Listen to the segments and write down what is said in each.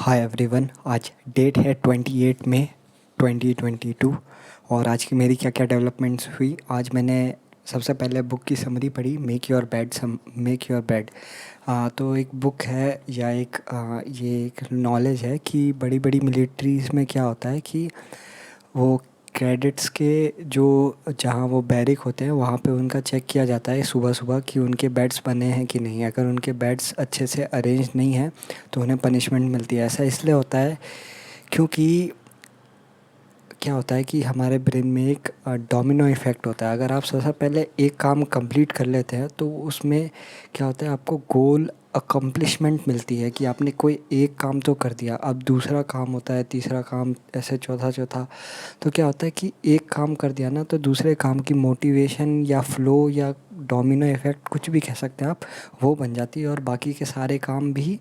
Hi everyone. आज date है 28 मई 2022 और आज की मेरी क्या क्या डेवलपमेंट्स हुई। आज मैंने सबसे पहले बुक की समरी पढ़ी, मेक योर बेड। तो एक बुक है या ये एक नॉलेज है कि बड़ी बड़ी मिलिट्रीज़ में क्या होता है कि वो कैडेट्स के जो जहाँ वो बैरिक होते हैं वहाँ पे उनका चेक किया जाता है सुबह सुबह कि उनके बेड्स बने हैं कि नहीं। अगर उनके बेड्स अच्छे से अरेंज नहीं हैं तो उन्हें पनिशमेंट मिलती है। ऐसा इसलिए होता है क्योंकि क्या होता है कि हमारे ब्रेन में एक डोमिनो इफ़ेक्ट होता है। अगर आप सबसे पहले एक काम कंप्लीट कर लेते हैं तो उसमें क्या होता है, आपको गोल अकम्प्लिशमेंट मिलती है कि आपने कोई एक काम तो कर दिया। अब दूसरा काम होता है, तीसरा काम, ऐसे चौथा चौथा। तो क्या होता है कि एक काम कर दिया ना तो दूसरे काम की मोटिवेशन या फ्लो या डोमिनो इफ़ेक्ट, कुछ भी कह सकते हैं आप, वो बन जाती है और बाकी के सारे काम भी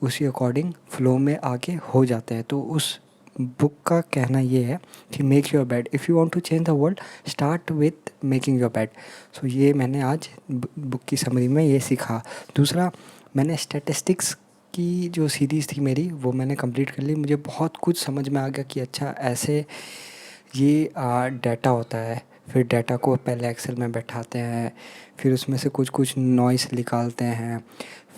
उसी अकॉर्डिंग फ्लो में आके हो जाते हैं। तो उस बुक का कहना ये है कि make your bed, if you want to change the world start with making your bed. So ये मैंने आज बुक की समरी में ये सीखा। दूसरा, मैंने स्टैटिस्टिक्स की जो सीरीज़ थी मेरी वो मैंने कंप्लीट कर ली। मुझे बहुत कुछ समझ में आ गया कि अच्छा ऐसे ये डाटा होता है। फिर डाटा को पहले एक्सेल में बैठाते हैं, फिर उसमें से कुछ कुछ नॉइस निकालते हैं।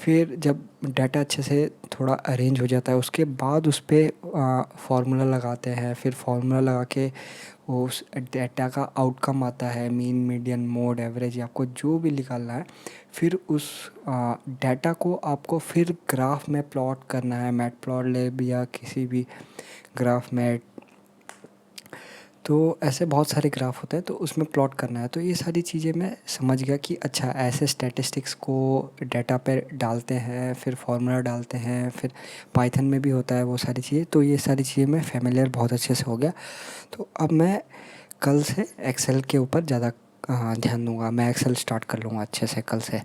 फिर जब डाटा अच्छे से थोड़ा अरेंज हो जाता है उसके बाद उस पर फार्मूला लगाते हैं। फिर फार्मूला लगा के वो उस डाटा का आउटकम आता है, मीन, मीडियन, मोड, एवरेज, आपको जो भी निकालना है। फिर उस डाटा को आपको फिर ग्राफ में प्लॉट करना है, मैटप्लॉटलिब या किसी भी ग्राफ में। तो ऐसे बहुत सारे ग्राफ होते हैं तो उसमें प्लॉट करना है। तो ये सारी चीज़ें मैं समझ गया कि अच्छा ऐसे स्टैटिस्टिक्स को डाटा पे डालते हैं, फिर फार्मूला डालते हैं, फिर पाइथन में भी होता है वो सारी चीज़ें। तो ये सारी चीज़ें मैं फेमिलियर बहुत अच्छे से हो गया। तो अब मैं कल से एक्सेल के ऊपर ज़्यादा ध्यान दूंगा। मैं एक्सेल स्टार्ट कर लूँगा अच्छे से कल से,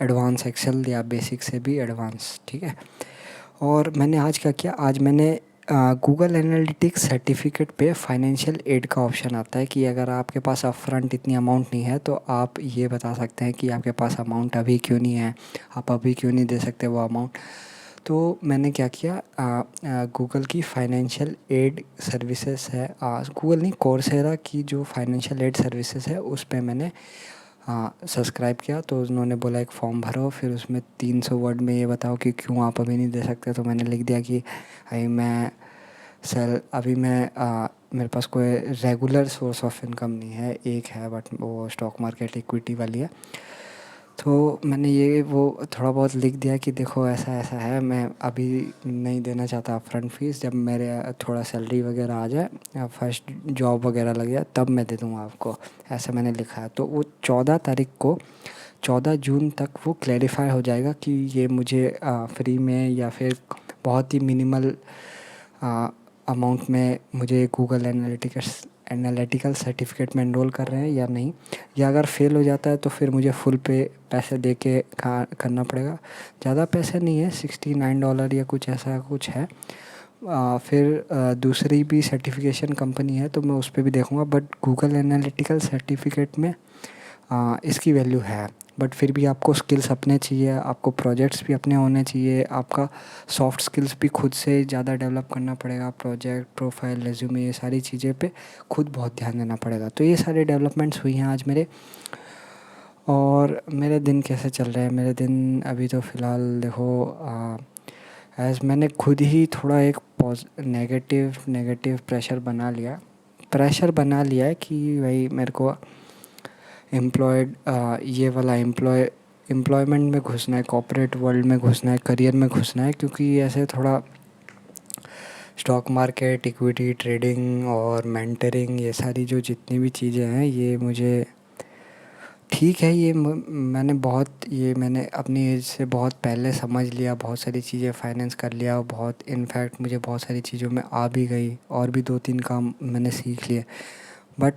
एडवांस एक्सेल या बेसिक से भी एडवांस, ठीक है। और मैंने आज क्या किया, आज मैंने गूगल एनालिटिक्स सर्टिफिकेट पे फाइनेंशियल एड का ऑप्शन आता है कि अगर आपके पास अपफ्रंट इतनी अमाउंट नहीं है तो आप ये बता सकते हैं कि आपके पास अमाउंट अभी क्यों नहीं है, आप अभी क्यों नहीं दे सकते वो अमाउंट। तो मैंने क्या किया, गूगल की फाइनेंशियल एड सर्विसेज है, गूगल नहीं, कोर्सेरा की जो फाइनेंशियल एड सर्विसेज है उस पर मैंने सब्सक्राइब किया। तो उन्होंने बोला एक फॉर्म भरो, फिर उसमें 300 वर्ड में ये बताओ कि क्यों आप अभी नहीं दे सकते। तो मैंने लिख दिया कि अभी मैं मेरे पास कोई रेगुलर सोर्स ऑफ इनकम नहीं है, एक है बट वो स्टॉक मार्केट इक्विटी वाली है। तो मैंने ये वो थोड़ा बहुत लिख दिया कि देखो ऐसा ऐसा है, मैं अभी नहीं देना चाहता अपफ्रंट फ़ीस, जब मेरे थोड़ा सैलरी वगैरह आ जाए या फर्स्ट जॉब वगैरह लग जाए तब मैं दे दूँगा आपको, ऐसा मैंने लिखा है। तो वो 14 तारीख को, 14 जून तक वो क्लैरिफाई हो जाएगा कि ये मुझे फ्री में या फिर बहुत ही मिनिमल अमाउंट में मुझे गूगल एनालिटिकल सर्टिफिकेट में एनरोल कर रहे हैं या नहीं। या अगर फेल हो जाता है तो फिर मुझे फुल पे पैसे दे के करना पड़ेगा। ज़्यादा पैसे नहीं है, $69 या कुछ ऐसा कुछ है। फिर दूसरी भी सर्टिफिकेशन कंपनी है तो मैं उस पर भी देखूँगा, बट गूगल एनालिटिकल सर्टिफिकेट में इसकी वैल्यू है। बट फिर भी आपको स्किल्स अपने चाहिए, आपको प्रोजेक्ट्स भी अपने होने चाहिए, आपका सॉफ्ट स्किल्स भी खुद से ज़्यादा डेवलप करना पड़ेगा। प्रोजेक्ट, प्रोफाइल, रेज्यूमे, ये सारी चीज़ें पे खुद बहुत ध्यान देना पड़ेगा। तो ये सारे डेवलपमेंट्स हुई हैं आज मेरे। और मेरे दिन कैसे चल रहे हैं, मेरे दिन अभी तो फ़िलहाल देखो, एज़ मैंने खुद ही थोड़ा एक नेगेटिव प्रेशर बना लिया है कि भाई मेरे को ये वाला एम्प्लॉयमेंट में घुसना है, कॉर्पोरेट वर्ल्ड में घुसना है, करियर में घुसना है। क्योंकि ऐसे थोड़ा स्टॉक मार्केट, इक्विटी ट्रेडिंग और मेंटरिंग, ये सारी जो जितनी भी चीज़ें हैं ये मुझे ठीक है, मैंने अपनी एज से बहुत पहले समझ लिया, बहुत सारी चीज़ें फाइनेंस कर लिया, और बहुत इनफैक्ट मुझे बहुत सारी चीज़ों में आ भी गई और भी 2-3 काम मैंने सीख लिए। बट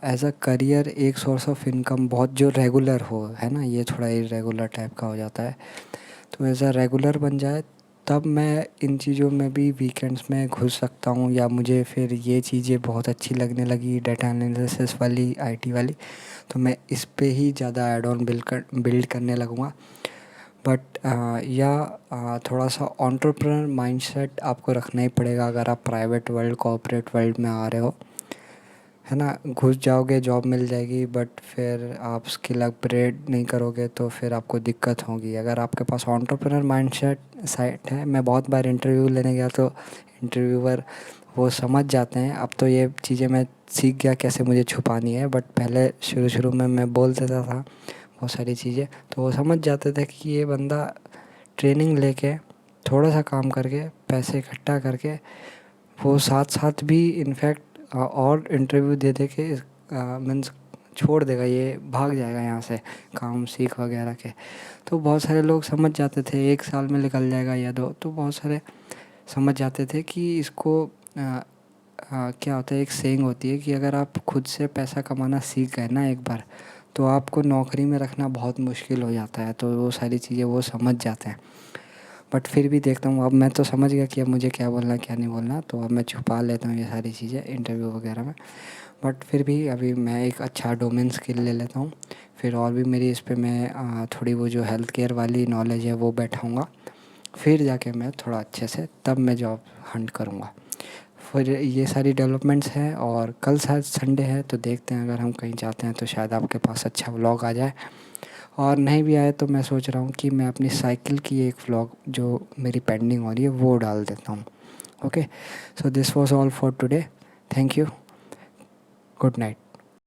एज़ अ करियर एक सोर्स ऑफ इनकम बहुत जो रेगुलर हो, है ना, ये थोड़ा इरेगुलर टाइप का हो जाता है। तो एज़ अ रेगुलर बन जाए तब मैं इन चीज़ों में भी वीकेंड्स में घुस सकता हूँ। या मुझे फिर ये चीज़ें बहुत अच्छी लगने लगी, डाटा एनालिसिस वाली, आईटी वाली, तो मैं इस पे ही ज़्यादा एड ऑन बिल्ड करने लगूँगा। बट थोड़ा सा एंटरप्रेन्योर माइंडसेट आपको रखना ही पड़ेगा अगर आप प्राइवेट वर्ल्ड कॉर्पोरेट वर्ल्ड में आ रहे हो, है ना। घुस जाओगे, जॉब मिल जाएगी, बट फिर आप स्किल अपग्रेड नहीं करोगे तो फिर आपको दिक्कत होगी। अगर आपके पास एंटरप्रेन्योर माइंडसेट सेट है, मैं बहुत बार इंटरव्यू लेने गया तो इंटरव्यूअर वो समझ जाते हैं। अब तो ये चीज़ें मैं सीख गया कैसे मुझे छुपानी है, बट पहले शुरू शुरू में मैं बोल देता था बहुत सारी चीज़ें, तो वो समझ जाते थे कि ये बंदा ट्रेनिंग लेके थोड़ा सा काम करके पैसे इकट्ठा करके वो साथ साथ भी इनफैक्ट और इंटरव्यू दे दे के मीन्स छोड़ देगा, ये भाग जाएगा यहाँ से काम सीख वगैरह के। तो बहुत सारे लोग समझ जाते थे 1 साल में निकल जाएगा या 2, तो बहुत सारे समझ जाते थे कि इसको क्या होता है, एक सेइंग होती है कि अगर आप खुद से पैसा कमाना सीख गए ना एक बार, तो आपको नौकरी में रखना बहुत मुश्किल हो जाता है। तो वो सारी चीज़ें वो समझ जाते हैं। बट फिर भी देखता हूँ, अब मैं तो समझ गया कि अब मुझे क्या बोलना है क्या नहीं बोलना, तो अब मैं छुपा लेता हूँ ये सारी चीज़ें इंटरव्यू वगैरह में। बट फिर भी अभी मैं एक अच्छा डोमेन स्किल ले लेता हूँ, फिर और भी मेरी इस पे मैं थोड़ी वो जो हेल्थ केयर वाली नॉलेज है वो बैठाऊँगा, फिर जाके मैं थोड़ा अच्छे से तब मैं जॉब हंट करूँगा। फिर ये सारी डेवलपमेंट्स हैं, और कल शायद संडे है तो देखते हैं, अगर हम कहीं जाते हैं तो शायद आपके पास अच्छा व्लॉग आ जाए, और नहीं भी आए तो मैं सोच रहा हूँ कि मैं अपनी साइकिल की एक व्लॉग जो मेरी पेंडिंग हो रही है वो डाल देता हूँ। Okay, so this was all for today. Thank you, good night.